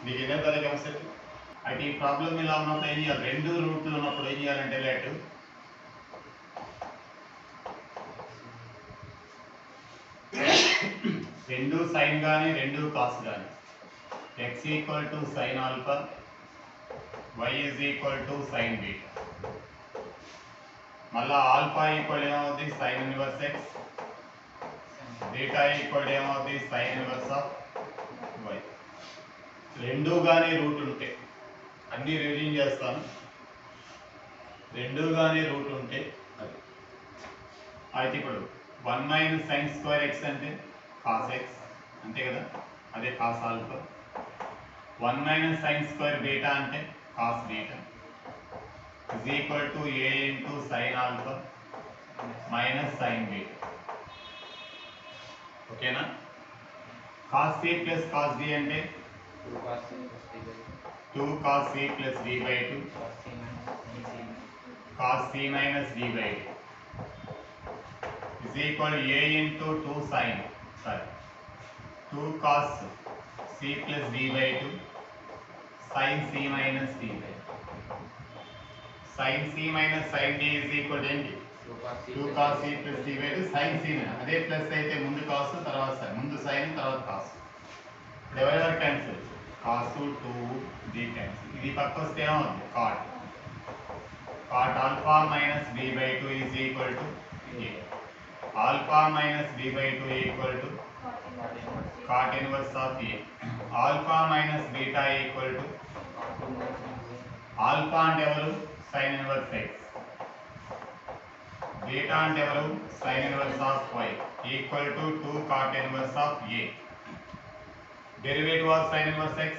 మీకు ఏదో కదా కాన్సెప్ట్. అయితే ఈ ప్రాబ్లం ఇలా ఉన్నప్పుడు ఏం చేయాలి, రెండు రూట్లు ఉన్నప్పుడు ఏం చేయాలంటే లెట్ రెండు సైన్ కానీ రెండు కాస్ కానీ x equal to sine alpha y is equal to sine beta. మళ్ళా ఆల్ఫా ఈక్వల్ ఏమవుతుంది sine inverse x, beta equal ఏమవుతుంది సైన్ ఇన్వర్స్ ఆఫ్ y. రెండు కానీ రూట్ ఉంటే అన్ని రివిజన్ చేస్తాను. రెండు కానీ రూట్ ఉంటే అది అయితే ఇప్పుడు 1 మైనస్ సైన్ స్క్వేర్ ఎక్స్ అంటే కాస్ ఎక్స్ అంతే కదా, అదే cos alpha. 1 minus sine square beta అంటే cos beta is equal to a into sine alpha minus sine beta. ఓకేనా. Cos C plus cos D అంటే 2 cos c plus d by 2 cos c minus d by 2 is equal to a into 2 sin 2 cos c plus d by 2 sin c minus d by 2. sin c minus sin d is equal to 2 cos c plus d by 2 sin c. అదే plus అయితే ముందు cos తర్వాత sin, ముందు sin తర్వాత cos. ఇప్పుడు ఎవరెవరు cancel, cos 2 d cancel. ఇది పక్క వస్తే ఏమవుతుంది cot alpha minus b by 2 is equal to a. alpha minus b by 2 equal to cot inverse of a. alpha minus beta equal to alpha అంటే ఎవరు sin inverse x, beta అంటే ఎవరు sin inverse of y equal to 2 cot inverse of a. derivative of sin inverse x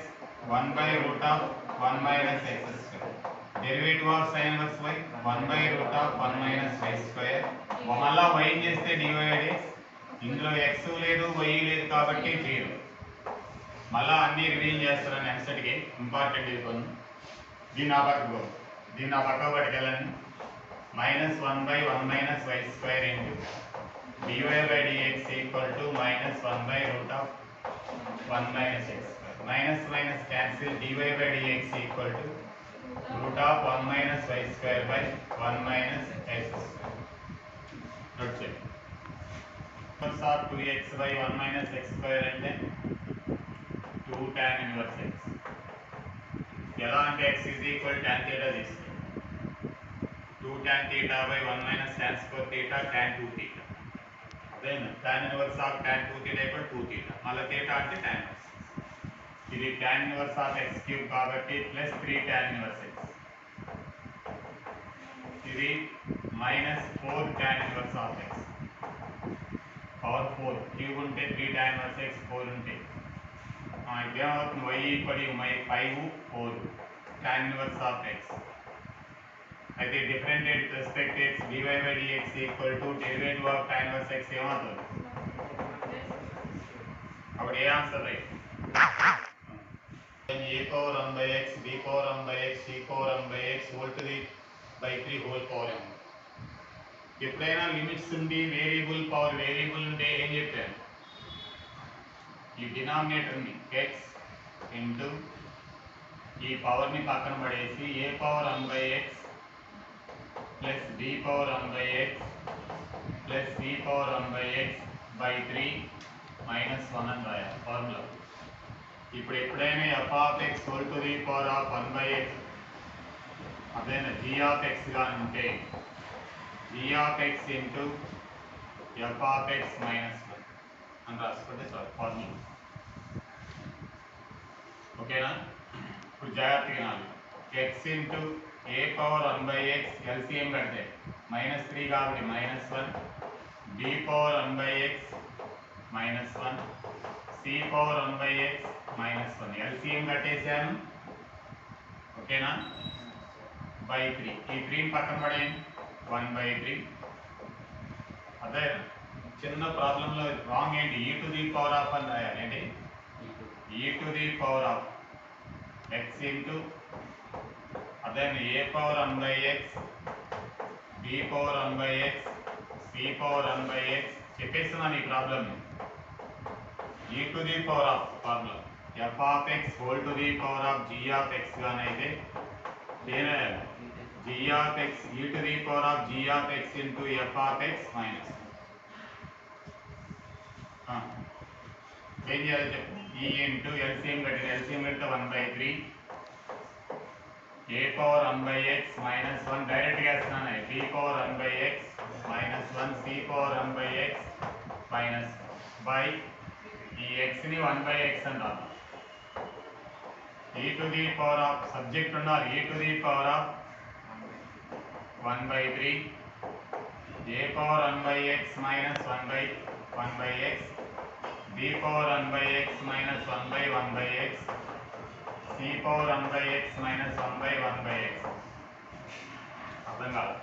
1 by root of 1 minus x square. derivative of sin inverse y 1 by root of 1 minus y square. మళ్ళా y చేస్తే dy dx, ఇందులో x లేదు y లేదు కాబట్టి 0. మళ్ళా అన్ని revision చేస్తారని ఎంసెట్కి important ఇది కొన్ని. దీన్ని ఆ పక్క పట్టుకెళ్ళండి. -1 by 1 minus y square into dy by dx equal to -1 by root of 1 minus x square. Minus minus cancel, dy by dx equal to root of 1 minus y square by 1 minus x square. Note check. Inverse of 2x by 1 minus x square అంటే 2 tan inverse x. ఎలా అంటే x is equal to tan theta తీసుకోండి. 2 tan theta by 1 minus tan square theta tan 2 theta. అదేనా tan inverse of tan 2 theta equal 2 theta. మళ్ళీ theta అంటే tan inverse. ఇది tan inverse of x cube కాబట్టి plus 3 tan inverse x. ఇది -4 tan inverse of x. Power 4 cube ఉంటే 3 tan inverse x 4 ఉంటే ఇదేమవుతుంది y equal 5 4 tan inverse of x. అయితే different respect x dy by dx equal to derivative of tan inverse x ఏమవుతుంది. అప్పుడు ఏ answer right. a power 1 by x b power 1 by x c power 1 by x whole to the by 3 whole power n. ఎప్పుడైనా limits ఉండి variable power variable ఉంటే ఏం చెప్పాను, ఈ డినామినేటర్ని x into ఈ పవర్ని పక్కన పడేసి a power 1 by x plus b power 1 by x plus c power 1 by x by 3 minus 1 అని రాయాలి ఫార్ములా. ఇప్పుడు ఎప్పుడైనా f of x whole to the power of 1 by x అదేనా g of x గా ఉంటే g of x into f of x minus 1 అని రాసుకుంటే చాలు ఫార్ములా. ఓకేనా. ఇప్పుడు జాగ్రత్తగా నాలుగు x into a power 1 by x LCM కడితే -3 కాబట్టి -1 b power 1 by x -1 c power 1 by x -1 LCM కట్టేసాను. ఓకేనా. by 3 ఈ 3 పక్కన పడేయండి 1 by 3. అదే చిన్న ప్రాబ్లంలో రాంగ్ ఏంటి e to the power of అని రాయాలి. ఏంటి e to the power of x into అదే a power 1 by x b power 1 by x c power 1 by x చెప్పేస్తున్నాను ఈ problem. e to the power of formula f of x whole to the power of g of x గానైతే g of x e to the power of g of x into f of x minus ఏం చేయాలి చెప్పు ఈ into LCM కట్టిన LCM కడితే 1/3 a power 1/x minus 1 direct వేస్తున్నాను b power 1/x minus 1 c power 1/x minus by ఈ x ని 1/x అంటారు e to the power of subject ఉన్నారు e to the power of 1/3 a power 1/x minus 1/x b power 1/x minus 1/1/x c power 1/x minus 1/1/x అర్థం కాదు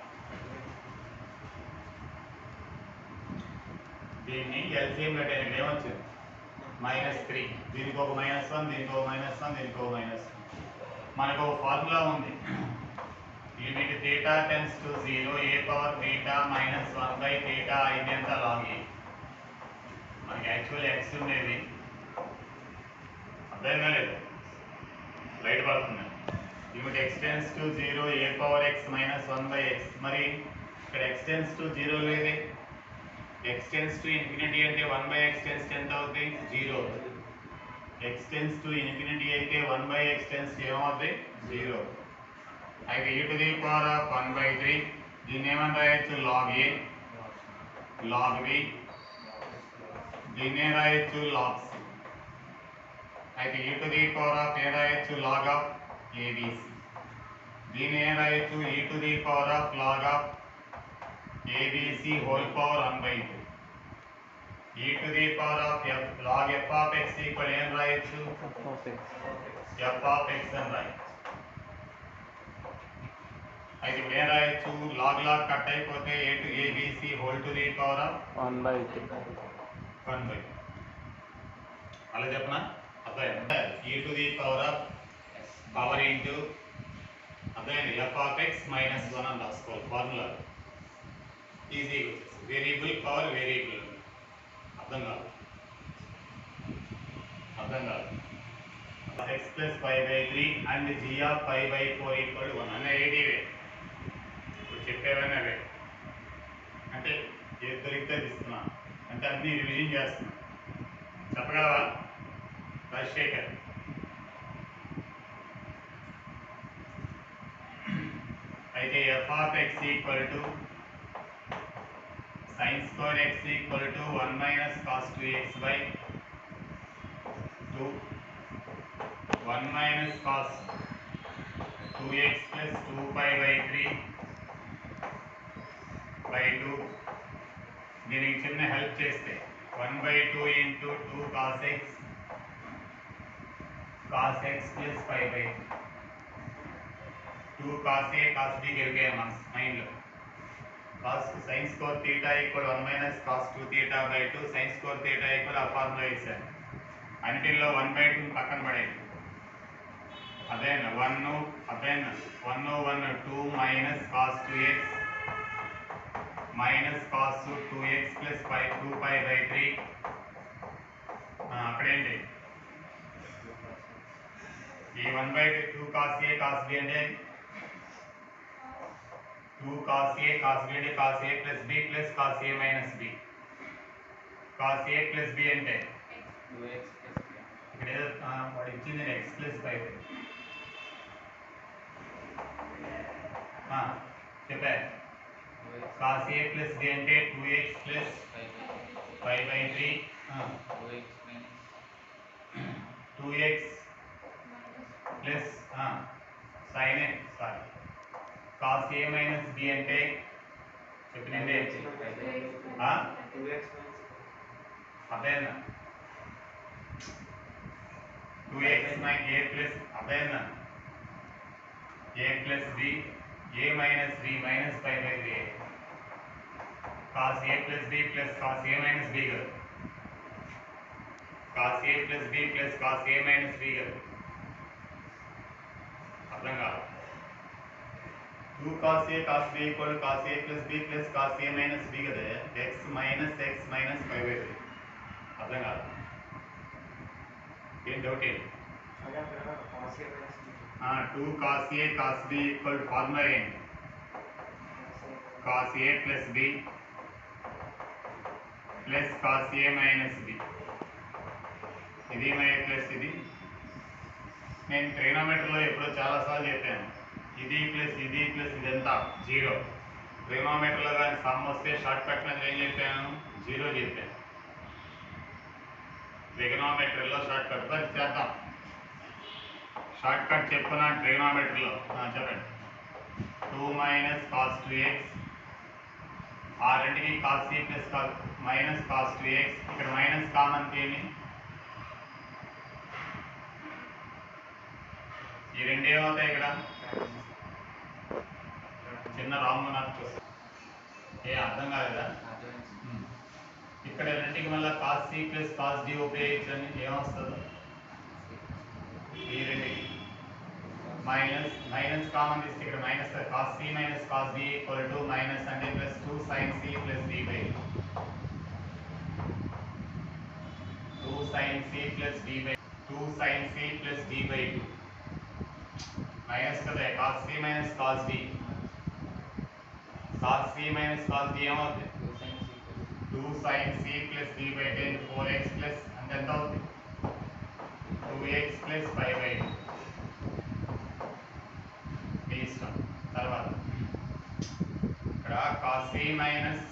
దీన్ని LCM కట్టేయండి ఏమొచ్చింది -3 దీనికి ఒక -1 దీనికి ఒక -1 దీనికి ఒక -1 మనకు ఒక ఫార్ములా ఉంది limit θ tends to 0 a power θ minus 1/θ అయితే ఎంత log a మనకి యాక్చువల్ x ఉండేది అర్థం కాలేదు రైట్ పడుతుంది limit x tends to 0 a power x minus 1/x మరి ఇక్కడ x టెన్స్ టు 0 లేదే x టెన్స్ టు ఇన్ఫినిటీ అంటే 1/x టెన్స్ ఎంత అవుతుంది 0 x టెన్స్ టు ఇన్ఫినిటీ అయితే 1/x టెన్స్ ఏమవుతుంది 0 అయితే e to the power of 1/3 దీన్ని ఏమని రాయొచ్చు log a log b దీన్నే రాయొచ్చు log c అయితే e to the power of ఏ రాయొచ్చు log ఆఫ్ abc దీన్ని ఏ రాయొచ్చు e to the power of log of abc whole power 1/2 e to the power ఆఫ్ f log f of x equal ఏం రాయొచ్చు f of x అని రాయొచ్చు అయితే ఇప్పుడు ఏం రాయొచ్చు log కట్ అయిపోతే a to abc whole to the power of 1/2 అలా చెప్పనా అర్థమైందా e to the power of power into అర్థమైంది f of x మైనస్ 1 అని రాసుకోవాలి formula easy variable power variable అర్థం కాదు x plus 5/3 and g of 5/4 equal to 1 అనే ఏడివే ఇప్పుడు చెప్పేవన్నీ అవే అంటే ఏ దొరికితే ఇస్తున్నా అంటే అన్ని రివిజన్ చేస్తున్నా చెప్పగలవా రాజశేఖర్ అయితే f of x equal to sin square x equal to 1 minus cos 2x by 2 1 minus cos 2x plus 2 pi by 3 by 2 దీనికి చిన్న హెల్ప్ చేస్తే 1/2 into 2 cos x plus pi by 2 cos a cos b గెలిపాయి మన మైండ్లో cos sin square theta equal 1 minus cos 2 theta by 2 sin square theta equal ఆ formula వేసాను అన్నిటిలో 1/2 పక్కన పడేది అదేనా 1 అదేనా 1 2 minus cos 2x minus cos 2x plus 2 pi by 3 అక్కడేంటి ఈ 1/2 cos a cos b అంటే 2 cos a cos b అంటే cos a plus b plus cos a minus b cos a plus b అంటే ఇక్కడ ఏదో వాడు ఇచ్చింది x plus 5 చెప్పా cos a plus b అంటే 2x plus 5/3 2x plus sin a sorry cos a minus b అంటే చెప్పినండి అదేనా 2x minus a plus అదేనా a plus b a minus b minus 5/3 cos a plus b plus cos a minus b కదా cos a plus b plus cos a minus b కదా అర్థం కాదు 2 cos a cos b equal to cos a plus b plus cos a minus b కదా x minus 5/3 అర్థం కాదు ఏం doubt ఏంటి? 2 cos A cos B equal formula ఏంటి? cos A plus B plus cos A minus B. ఇది plus ఇది. నేను ట్రిగ్నోమెట్రీలో ఎప్పుడో చాలాసార్లు చెప్పాను, ఇది ప్లస్ ఇదంతా జీరో. ట్రిగ్నోమెట్రీలో కానీ సమ్ వస్తే షార్ట్ కట్ మీద ఏం చెప్పాను? జీరో చెప్పాను. ట్రిగ్నోమెట్రీలో షార్ట్ కట్ బట్ చేద్దాం. షార్ట్ కట్ చెప్పుకున్నా ట్రిగ్నోమెట్రీలో చెప్పండి. 2 మైనస్ కాస్ 2x, ఆ రెండుకి cos c plus minus cos 2x. ఇక్కడ మైనస్ కామన్ తీయండి. ఈ రెండు ఏమవుతాయి? ఇక్కడ చిన్న రాంగ్ నాకు చూస్తాను. అర్థం కాలేదా? ఇక్కడ రెండుకి మళ్ళీ cos c plus cos d ఉపయోగించండి. ఏమొస్తుంది? ఈ రెండుకి మైనస్ కామన్ తీస్తే ఇక్కడ minus cos c minus cos d equal to minus అంటే plus 2 sin c plus d by 2 sin c plus d by 2 sin c plus d by 2 minus కదా. Cos c minus cos d, cos c minus cos d ఏమవుతుంది? 2 sin c plus d by 10 4x plus అంటే ఎంత అవుతుంది? 2x plus 5/2. మీ ఇష్టం. తర్వాత ఇక్కడ cos c minus,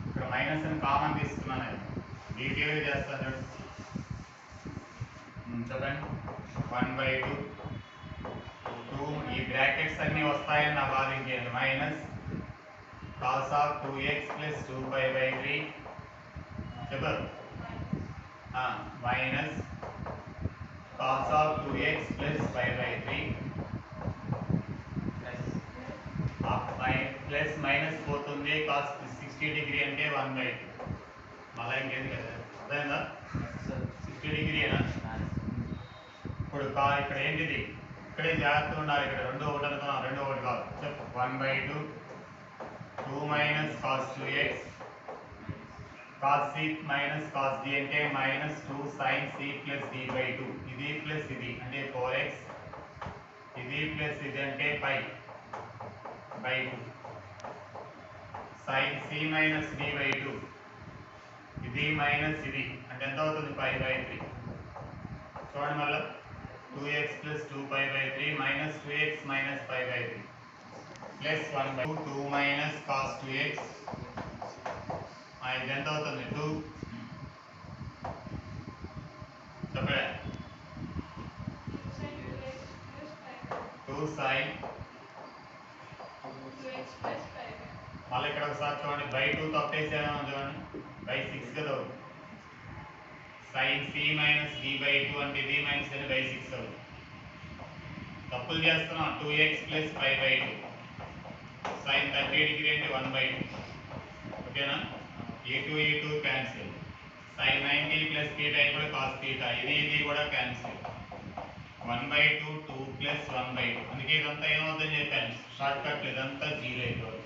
ఇక్కడ minus అని కామన్ తీసుకున్నాను. నేను డీటెయిల్గా చేస్తాను చూడండి. చెప్పండి. 1/2 2 ఈ బ్రాకెట్స్ అన్నీ వస్తాయని నా బాధ. ఇంకేంటి? Minus cos of 2x plus 2π/3 చెప్పారు. Minus cos of 2x plus 5/3 plus minus పోతుంది. కాస్ 60 డిగ్రీ అంటే 1/2. మళ్ళీ ఇంకేంది కదా? అర్థమైందా? 60 డిగ్రీనా? ఇప్పుడు ఇక్కడ ఏంటిది? ఇక్కడే జాగ్రత్తగా ఉండాలి. ఇక్కడ రెండో ఒకటి అనుకున్నాం, రెండో ఒకటి కాదు. చెప్పు. 1/2 2 minus cos 2x cos c minus cos d అంటే minus 2 sin c plus d by 2. ఇది ప్లస్ ఇది అంటే 4x, ఇది ప్లస్ ఇది అంటే pi by 2 sin c minus d by 2. ఇది మైనస్ ఇది అంటే ఎంత అవుతుంది? π/3. చూడండి మళ్ళీ 2x plus 2π/3 minus 2x minus π/3 plus 1/2 2 minus cos 2x. ఇది ఎంత అవుతుంది? 2 చెప్పండి. 2 sin మళ్ళీ ఇక్కడ ఒకసారి చూడండి. బై 2 తప్పేసాను చూడండి. బై 6 కదా. sin c minus d by 2 అంటే ఇది మైనస్ అని బై 6 అవుతుంది. తప్పులు చేస్తున్నాం. 2x ప్లస్ 5/2 sin 30 డిగ్రీ అంటే 1/2. ఓకేనా? e2 cancel. sin 90 ప్లస్ θ కూడా cos θ. ఇది కూడా క్యాన్సిల్. 1/2 2 ప్లస్ 1/2. అందుకే ఇదంతా ఏమవుతుందని చెప్పాను. షార్ట్ కట్ ఇదంతా జీరో అయిపోతుంది.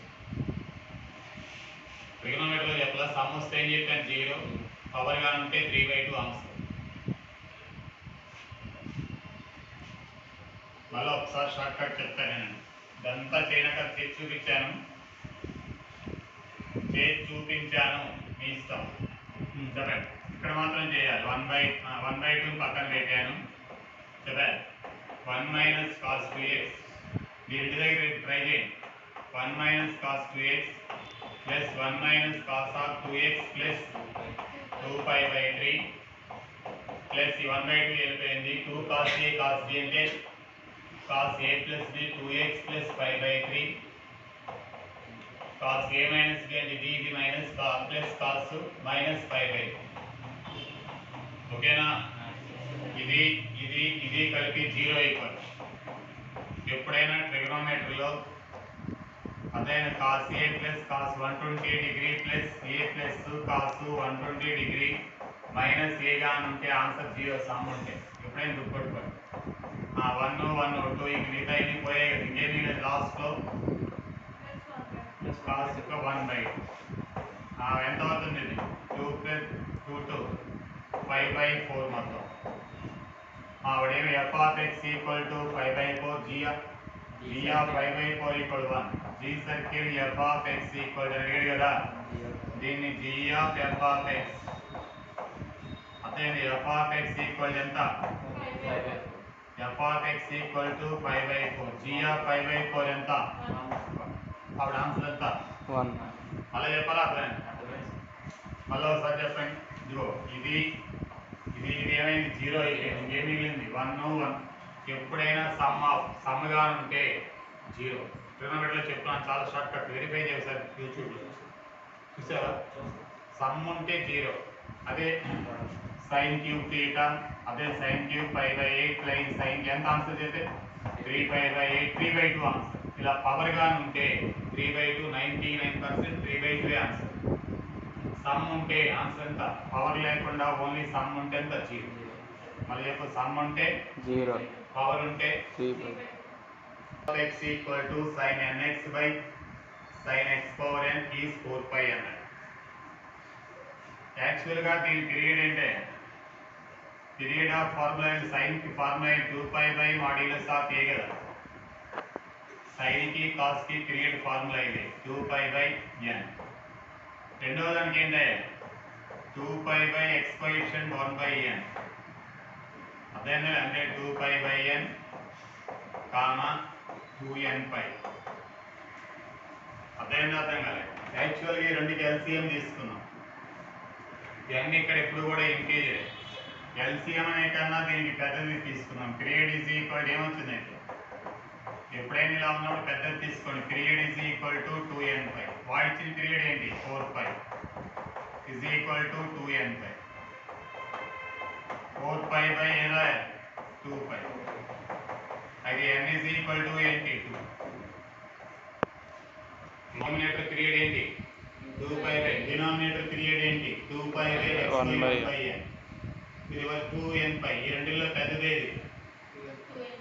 ట్రిగ్నోమెట్రీలో చెప్పలా సమ్ వస్తే ఏం చెప్పాను? జీరో. పవర్ గా ఉంటే 3/2 ఆన్సర్. మళ్ళీ ఒకసారి షార్ట్ కట్ చెప్తాను నేను. ఇదంతా చేయనాక చేసి చూపించాను, మీ ఇష్టం. చెప్పండి. ఇక్కడ మాత్రం చేయాలి. 1/2 పక్కన పెట్టాను. చెప్పండి. 1 మైనస్ కాస్ 2x. మీరు ఇంటి దగ్గర ట్రై చేయండి. 1 minus cos 2x plus 1 minus cos of 2x plus 2π/3 plus ఈ 1/2 వెళ్ళిపోయింది. 2 cos a cos b అంటే cos a plus b 2x plus 5/3 cos a minus b అంటే ఇది మైనస్ ప్లస్ cos మైనస్ 5/3. ఓకేనా? ఇది కలిపి జీరో ఈక్వల్. ఎప్పుడైనా ట్రిగ్నోమెట్రీలో అదైనా cos a plus cos 120 degree plus a plus cos 120 degree minus a గా ఉంటే ఆన్సర్ జీరో. సమ్ ఉంటే ఎప్పుడైనా గుర్తుపెట్టుకోండి. 1 1 2 ఈ మిగతా ఇన్ని పోయే ఇంకేమీ లేదు. లాస్ట్లో cos 1/2 ఎంత అవుతుంది? ఇది 2 ప్లస్ 2 5/4 మొత్తం whatever f of x equal to 5/4 g of 5/4 equal 1 g circle f of x equal to అడిగాడు కదా దీన్ని g of f of x అదేంటి f of x equal ఎంత f of x equal to 5/4 g of 5/4 ఎంత అప్పుడు answer ఎంత 1 మళ్ళీ చెప్పాలా మళ్ళీ ఒకసారి చెప్పండి ఇదిగో ఇది ఏమైంది 0 అయిపోయింది ఇంకేం మిగిలింది 1 1 ఎప్పుడైనా సమ్గా ఉంటే 0 ట్రిగ్నోమెట్రీలో చెప్తున్నాను చాలా షార్ట్ కట్ వెరిఫై చేశారు యూట్యూబ్లో చూసావా సమ్ ఉంటే 0 అదే sin cube theta అదే sin cube 5/8 లైన్ sin ఎంత ఆన్సర్ చేస్తే 3/8 3/2 ఆన్సర్ ఇలా పవర్ గా ఉంటే 3/2 99% 3/2 ఆన్సర్ సమ్ ఉంటే ఆన్సర్ ఎంత పవర్ లేకుండా ఓన్లీ సమ్ ఉంటే ఎంత 0 మళ్ళీ చెప్పు సమ్ ఉంటే 0 పవర్ ఉంటే 3/2 x equal to sin nx by sin x power n is 4 pi అన్నాడు యాక్చువల్ గా దీని పీరియడ్ అంటే period of formula and sine కి formula 2 pi by modulus of a కదా సైన్ కి కాస్ కి పీరియడ్ ఫార్ములా ఇది 2 pi by n రెండవ దానికి ఏంటంటే 2 pi by x coefficient 1 by n అదేనా అంటే 2 pi by n comma 2n pi అదేనా అర్థం కాలేదు యాక్చువల్ గా ఈ రెండుకి LCM తీసుకున్నాం n ఇక్కడ ఎప్పుడు కూడా ఇంటీజర్ LCM అనే కన్నా దీనికి పెద్దది తీసుకున్నాం పీరియడ్ ఈజ్ ఈక్వల్ ఏమవుతుంది ఎప్పుడైనా ఇలా ఉన్నప్పుడు పెద్దది తీసుకోండి period is equal to 2n pi వాడిచ్చిన పీరియడ్ ఏంటి 4 pi is equal to 2n pi 4 pi by ఎలా 2 pi అయితే n ఈజ్ ఈక్వల్ టు ఏంటి 2 డినామినేటర్ పీరియడ్ ఏంటి 2 pi బై డినామినేటర్ పీరియడ్ ఏంటి 2 pi by x by n ఇది 2n pi ఈ రెండిల్లో పెద్దదేది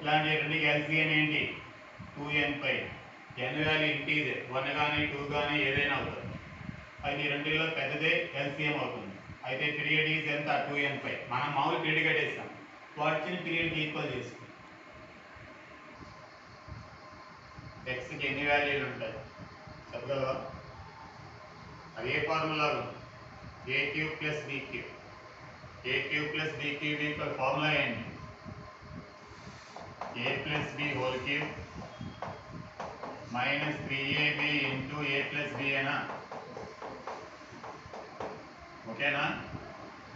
ఇలాంటి రెండుకి LCM ఏంటి 2n pi n value integer 1 గానీ 2 గానీ ఏదైనా అవుతుంది అయితే ఈ రెండిల్లో పెద్దదే LCM అవుతుంది అయితే పీరియడ్ ఈజ్ ఎంత 2n pi మనం మామూలు పీరియడ్ కట్టేస్తాం వాటిని పీరియడ్కి ఈక్వల్ చేసుకుంటాం xకి ఎన్ని వాల్యూలు ఉంటాయి చెప్పగలవా అది ఏ formula a cube plus b cube a cube plus b cube equal formula ఏంటి a plus b whole cube minus 3ab into a plus b అనా ఓకేనా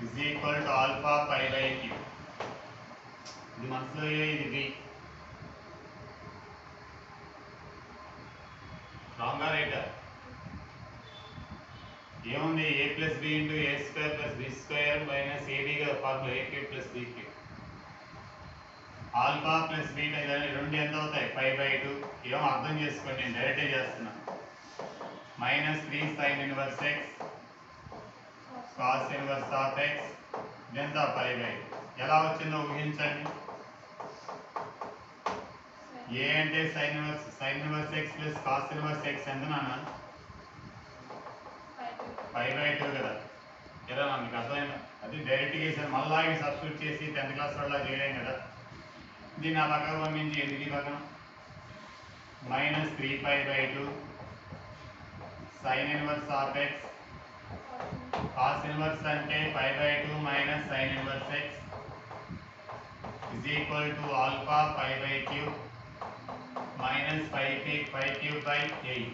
is equal to alpha pi by q ఇది మనసులో ఇది b రాంగా రైటా ఏముంది a plus b into a square plus b square minus ab గా formula a cube plus b cube alpha plus beta ఇవన్నీ రెండు ఎంత అవుతాయి 5/2 ఏమో అర్థం చేసుకోండి నేను డైరెక్టే చేస్తున్నా minus 3 sin inverse x cos inverse of x ఇదంతా 5/2 ఎలా వచ్చిందో ఊహించండి ఏ అంటే sin inverse x plus cos inverse x ఎంత నాన్న 5/2 కదా ఎలా మీకు అర్థమైందా అది డైరెక్ట్గా వేసాను మళ్ళా ఇవి సబ్స్టిట్యూట్ చేసి 10th క్లాస్ వల్ల చేయలేం కదా దీన్ని ఆ పక్కన పంపించి ఎందుకు పక్కన minus 3π/2 sine inverse of x cos inverse అంటే 5/2 minus sine inverse x is equal to alpha 5/3 minus 5/3/8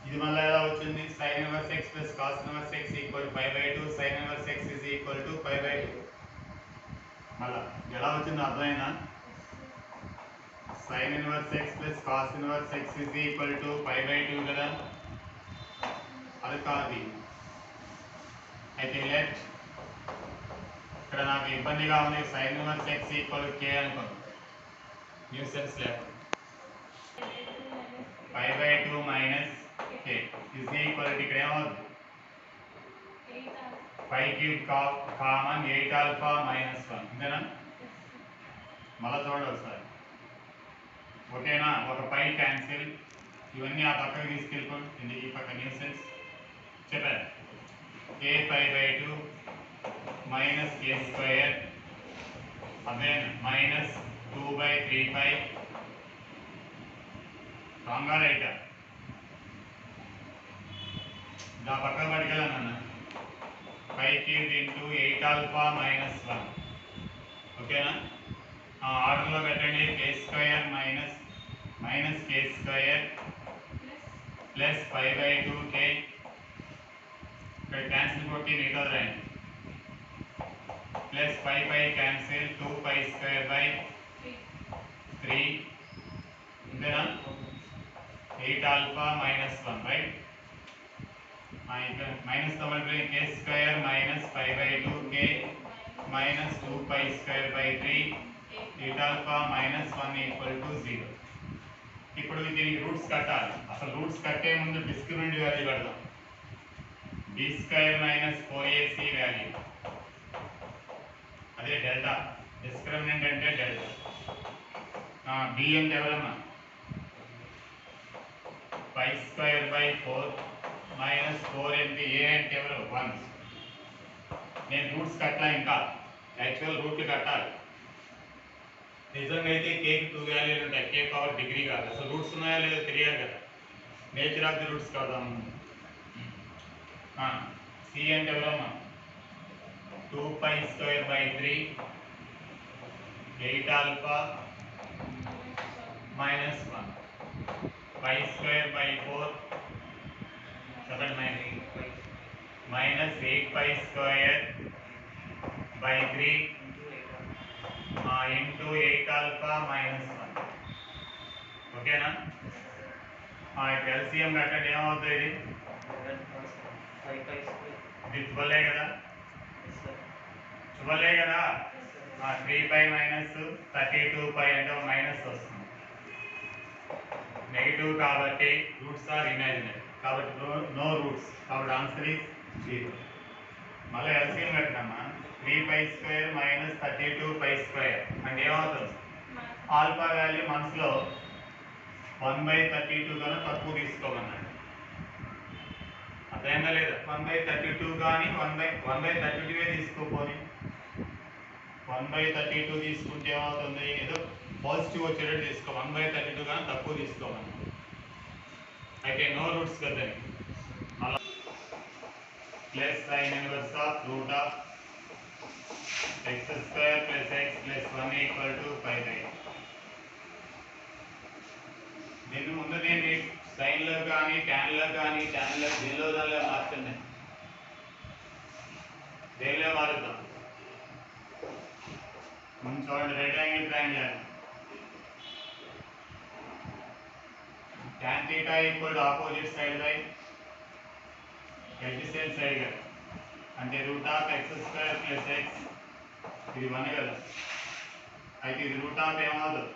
ఇది మళ్ళీ ఎలా వచ్చింది sine inverse x plus cos inverse x equal 5/2 sine inverse x is equal to 5/2 మళ్ళా ఎలా వచ్చిందో అర్థమైనా sin inverse x plus cos inverse x is equal to 5/2 కదా అది కాదు అయితే లెట్ ఇక్కడ నాకు ఇబ్బందిగా ఉంది sin inverse x equal k అనుకోండి న్యూసెన్స్ లేకుండా 5/2 minus k is equal to ఇక్కడ ఏమవుతుంది 5 క్యూబ్ కామన్ 8 ఆల్ఫా మైనస్ 1 ఇంతేనా మళ్ళీ చూడండి ఒకసారి ఓకేనా ఒక పై క్యాన్సిల్ ఇవన్నీ ఆ పక్కకి తీసుకెళ్ళిపోండి ఈ పక్క న్యూసెన్స్ చెప్పారు k 5/2 minus k square again minus 2 by 3 pi wrong or right the పక్క పడికెళ్ళాను 5 cubed into 8 alpha minus 1 ఓకేనా ఆర్డర్లో పెట్టండి k square minus k square plus 5 by 2k ఇక్కడ క్యాన్సిల్ కొట్టి మిగతా రాయండి plus 5 pi cancel 2 pi square by 3 ఇంతేనా 8 alpha minus 1 right minus తో multiply k square minus 5 by 2k minus 2 pi square by 3 8 alpha minus 1 equal to 0 ఇప్పుడు దీనికి roots కట్టాలి అసలు రూట్స్ కట్టే ముందు డిస్క్రిమినెంట్ వాల్యూ కడదాం b square minus 4ac value అదే డెల్టా డిస్క్రిమినెంట్ అంటే డెల్టా b అంటే ఎవరమ్మా 5 square by 4 minus 4 అంటే a అంటే ఎవరు 1 నేను రూట్స్ కట్టా ఇంకా యాక్చువల్ రూట్ కట్టాలి నిజంగా అయితే కేకి 2 వాల్యూలు ఉంటాయి k పవర్ డిగ్రీ కాదు అసలు రూట్స్ ఉన్నాయా లేదో తెలియాలి కదా నేచర్ ఆఫ్ ది రూట్స్ కడదాం c అంటే ఎవరమ్మా 2 pi square by 3 8 alpha minus 1 pi square by 4 minus 8 pi square by 3 into 8 alpha minus 1 ఓకేనా ఇప్పుడు LCM కట్టండి ఏమవుతుంది ఇది 12 కదా 12 కదా 3 pi minus 32 pi అంటే మైనస్ వస్తుంది నెగిటివ్ కాబట్టి రూట్స్ ఆర్ ఇమాజినరీ కాబట్టి నో రూట్స్ కాబట్టి ఆన్సర్ ఈజ్ 0 మళ్ళీ LCM కట్టినమ్మా 3 pi square minus 32 pi square అంటే ఏమవుతుంది ఆల్ఫా వాల్యూ మనసులో 1/32 కన్నా తక్కువ తీసుకోమన్నాడు అర్థమైందా లేదా 1/32 కానీ 1/32 తీసుకోపోని 1/32 తీసుకుంటే ఏమవుతుంది ఏదో పాజిటివ్ వచ్చేటట్టు తీసుకో 1/32 కానీ తక్కువ తీసుకోమని అయితే నో రూట్స్ కదా అలా plus sin inverse of root of x square plus x plus 1 equal to 5/8 దీని ముందు దీన్ని సైన్ లో కానీ tan లో కానీ tan లో దేనిలో దానిలో మార్చండి దేనిలో మారుద్దాం ముందు చూడండి right angle triangle tan theta equal to opposite side by adjacent side కదా అంటే route of x square plus x ఇది 1 కదా అయితే ఇది రూట్ ఆఫ్ ఏమవుతుంది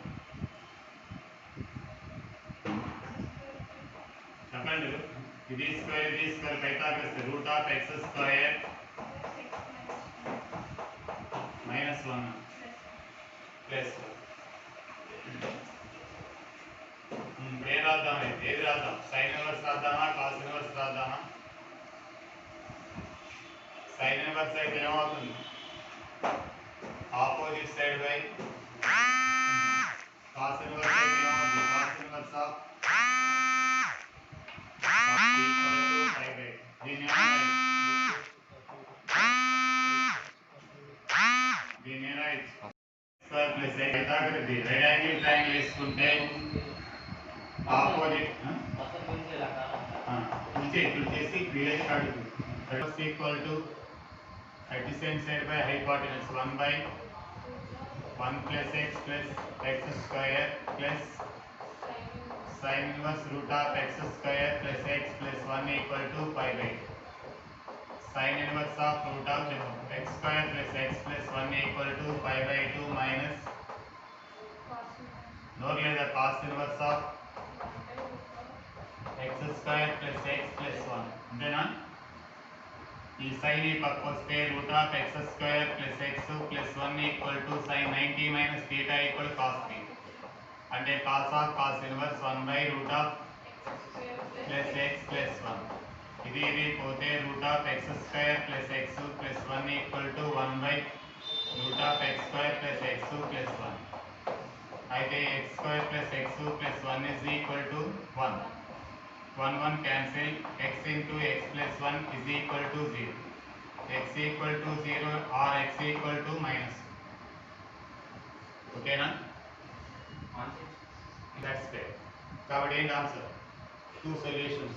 చెప్పండి ఇది square Pythagoras root of x square minus 1 plus ఏం రాద్దాం అయితే ఏది రాద్దాం సైన్ ఇన్వర్స్ రాద్దామా కాస్ ఇన్వర్స్ రాద్దామా సైన్ ఇన్వర్స్ అయితే ఏమవుతుంది opposite side by cos inverse అయితే ఏమవుతుంది cos inverse of equal to 5/8 దీని right square plus Pythagoras right angle triangle తీసుకుంటే ఆపోజిట్ చేసి క్రియేట్ కాదు equal to adjacent side by hypotenuse 1/1 plus x square plus sin inverse root of x square plus x plus 1 equal to 5/8 sin inverse of root of x square plus x plus 1 equal to 5/2 minus no లేదా cos inverse of x square plus x plus 1 అంతేనా ఈ sin ఈ పక్క వస్తే root of x square plus x plus 1 equal to sin 90 minus θ equal cos θ అంటే cos of cos inverse 1 root of plus x plus 1 ఇది పోతే root of x square plus x plus 1 equal to 1 root of x square plus x plus 1. అయితే x square plus x plus 1 is equal to 1. 1 1 cancel. X into x plus 1 is equal to 0. X equal to 0 or x equal to minus 2. Okay na? That's fair. కాబట్టి ఏంటి answer? 2 solutions.